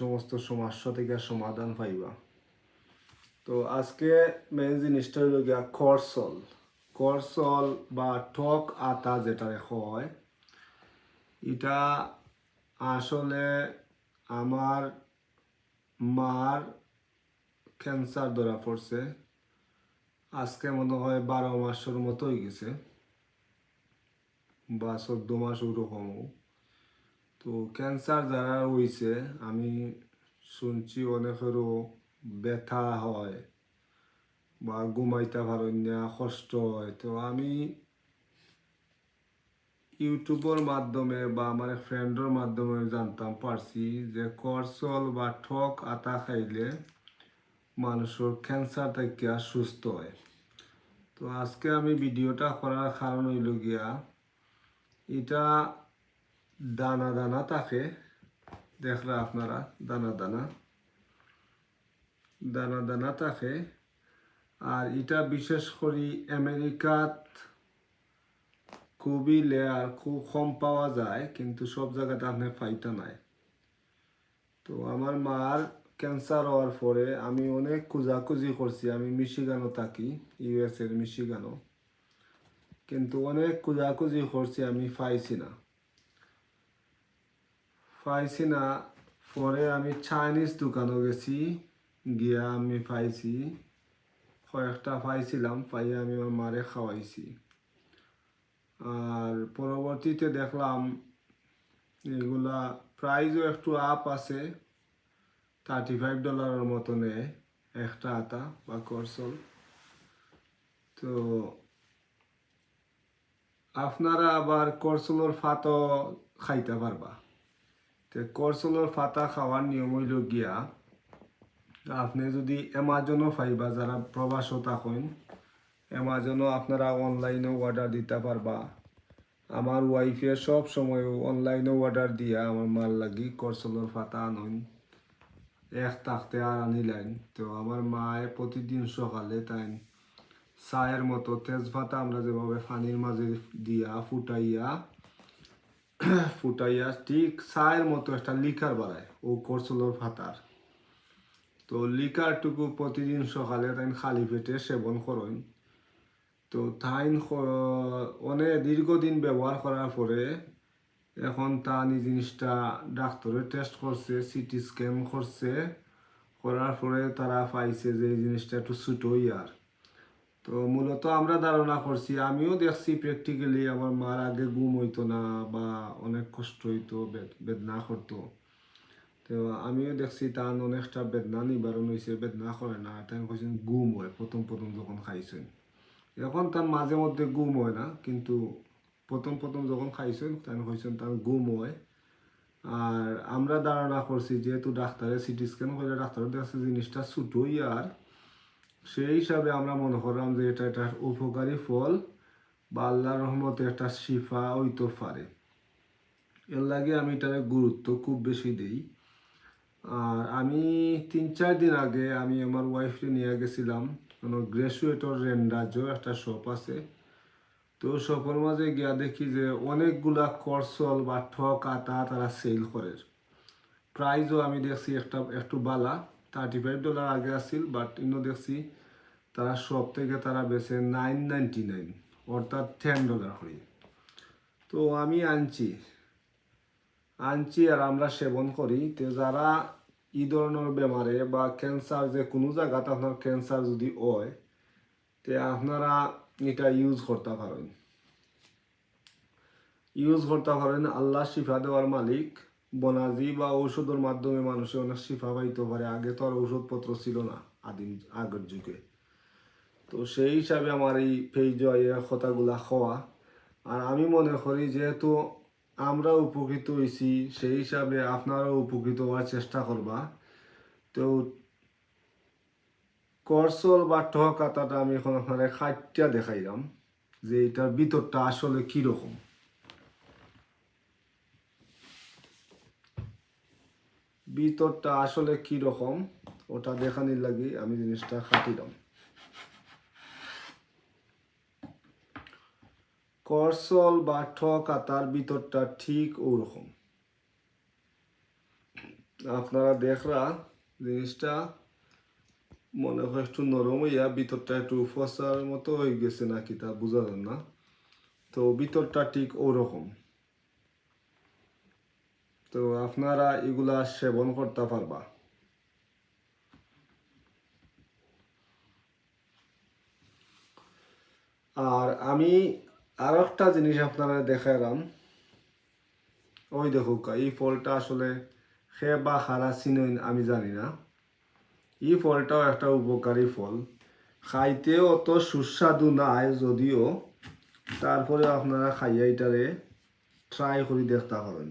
সমস্ত সমস্যা থেকে সমাধান পাইবা। তো আজকে মেন জিনিসটা হইল গিয়া করসল। করসল বা টক আতা যেটা হয়, এটা আসলে আমার মার ক্যান্সার ধরা পড়ছে। আজকে মনে হয় 12 মাসের মতো হয়ে গেছে বা 14 মাস ওরকম। তো ক্যান্সার যারা হয়েছে আমি শুনছি অনেকেরও ব্যথা হয় বা ঘুমাইতে পারেন না, কষ্ট হয়। তো আমি ইউটিউবের মাধ্যমে বা আমার ফ্রেন্ডের মাধ্যমে জানতাম পারছি যে করসল বা ঠক আতা খাইলে মানুষের ক্যান্সার থেকে সুস্থ হয়। তো আজকে আমি ভিডিওটা করার কারণ হইল গিয়া এটা দানা দানা থাকে, দেখরা আপনারা দানা দানা দানা দানা থাকে। আর এটা বিশেষ করে আমেরিকাত খুবই লেয়ার খুব কম পাওয়া যায়, কিন্তু সব জায়গাতে আপনি পাইতে নাই। তো আমার মার ক্যান্সার হওয়ার পরে আমি অনেক খোঁজাখুঁজি করছি। আমি মিশিগানও থাকি, ইউএসের মিশিগানও, কিন্তু অনেক খোঁজাখুঁজি করছি, আমি পাইছি না। পরে আমি চাইনিজ দোকানও গেছি, গিয়া আমি পাইছি, কয়েকটা পাইছিলাম, পাইয়ে আমি আমার মারে খাওয়াইছি। আর পরবর্তীতে দেখলাম এগুলা প্রাইসও একটু আপ আছে, $35 মতো নেয় একটা আতা বা করসল। তো আপনারা আবার করসলের ফাতও খাইতে পারবা। তো করসলের ফাতা খাওয়ার নিয়ম হইল গিয়া, আপনি যদি অ্যামাজনও পাইবা, যারা প্রবাসও থাকেন অ্যামাজনও আপনারা অনলাইনেও অর্ডার দিতে পারবা। আমার ওয়াইফে সব সময় অনলাইনে অর্ডার দিয়া আমার মার লাগি করসলের ফাতা আনুন, এক থাকতে আর আনিলেন। তো আমার মায়ে প্রতিদিন সকালে তাই চায়ের মতো তেজপাতা আমরা যেভাবে পানির মাঝে দিয়া ফুটাইয়া ঠিক চায়ের মতো একটা লিকার বাড়ায় ও করসলের ফাতার। তো লিকারটুকু প্রতিদিন সকালে তাই খালি পেটে সেবন করেন। তো তাই অনেক দীর্ঘদিন ব্যবহার করার পরে এখন এই জিনিসটা ডাক্তারে টেস্ট করছে, সিটি স্ক্যান করছে, করার পরে তারা পাইছে যে এই জিনিসটা একটু ছোটোই। আর তো মূলত আমরা ধারণা করছি, আমিও দেখছি প্র্যাকটিক্যালি আমার মার আগে ঘুম হইতো না বা অনেক কষ্ট হইতো, বেদনা করতো। তো আমিও দেখছি তার অনেকটা বেদনা নিবারণ হয়েছে, বেদনা করে না। তাই কইছেন ঘুম হয় প্রথম প্রথম যখন খাইছেন। এখন তার মাঝে মধ্যে ঘুম হয় না, কিন্তু প্রথম প্রথম যখন খাইছেন তাই কইছেন তার ঘুম হয়। আর আমরা ধারণা করছি যেহেতু ডাক্তারে সিটি স্ক্যান করে ডাক্তারের কাছে জিনিসটা ছুটোই, আর সেই হিসাবে আমরা মনে করলাম যে এটা একটা উপকারী ফল বা আল্লাহর রহমতে একটা শিফা হইতে পারে। এর লাগে আমি এটার গুরুত্ব খুব বেশি দিই। আর আমি 3-4 দিন আগে আমি আমার ওয়াইফকে নিয়ে গেছিলাম কোনো গ্র্যাজুয়েটর রেন্ডাজও একটা শপ আছে। তো শপের মাঝে গিয়া দেখি যে অনেকগুলা করসল বা ঠক আতা তারা সেল করে। প্রাইসও আমি দেখছি একটু বালা, $35 আগে আসছিল, বাট ইনো দেখছি তারা সব থেকে তারা বেছে $9.99, অর্থাৎ $10 করে। তো আমি আনছি আর আমরা সেবন করি। তো যারা এই ধরনের বেমারে বা ক্যান্সার, যে কোনো জায়গাতে আপনার ক্যান্সার যদি হয়, তে আপনারা এটা ইউজ করতে পারেন। আল্লাহ শিফা দেওয়ার মালিক। বনাজি বা ঔষধের মাধ্যমে মানুষের অনেক শিফা পাইতে পারে। আগে তো আর ওষুধপত্র ছিল না আগের যুগে। তো সেই হিসাবে আমার এই পেজ কথাগুলা খাওয়া। আর আমি মনে করি যেহেতু আমরা উপকৃত হয়েছি, সেই হিসাবে আপনারাও উপকৃত হওয়ার চেষ্টা করবা। তো করসল বা টক আতাটা আমি এখন আপনার খাইটা দেখাইলাম যে এটার ভিতরটা আসলে কিরকম। ওটা দেখানির লাগি আমি জিনিসটা খাটিলাম। করসল বা ঠক আতার ভিতরটা ঠিক ওরকম। আপনারা দেখরা জিনিসটা মনে হয় একটু নরম হইয়া ভিতরটা একটু ফসার মতো হয়ে গেছে নাকি তা বোঝা যায় না। তো ভিতরটা ঠিক ওরকম। তো আপনারা এগুলা সেবন করতে পারবা। আর আমি আর একটা জিনিস আপনারা দেখাইলাম, ওই দেখো এই ফলটা আসলে খে বা খারা চিনেন আমি জানি না। এই ফলটাও একটা উপকারী ফল, খাইতেও অত সুস্বাদু নাই যদিও, তারপরে আপনারা খাইয়া এটারে ট্রাই করে দেখতে পারেন।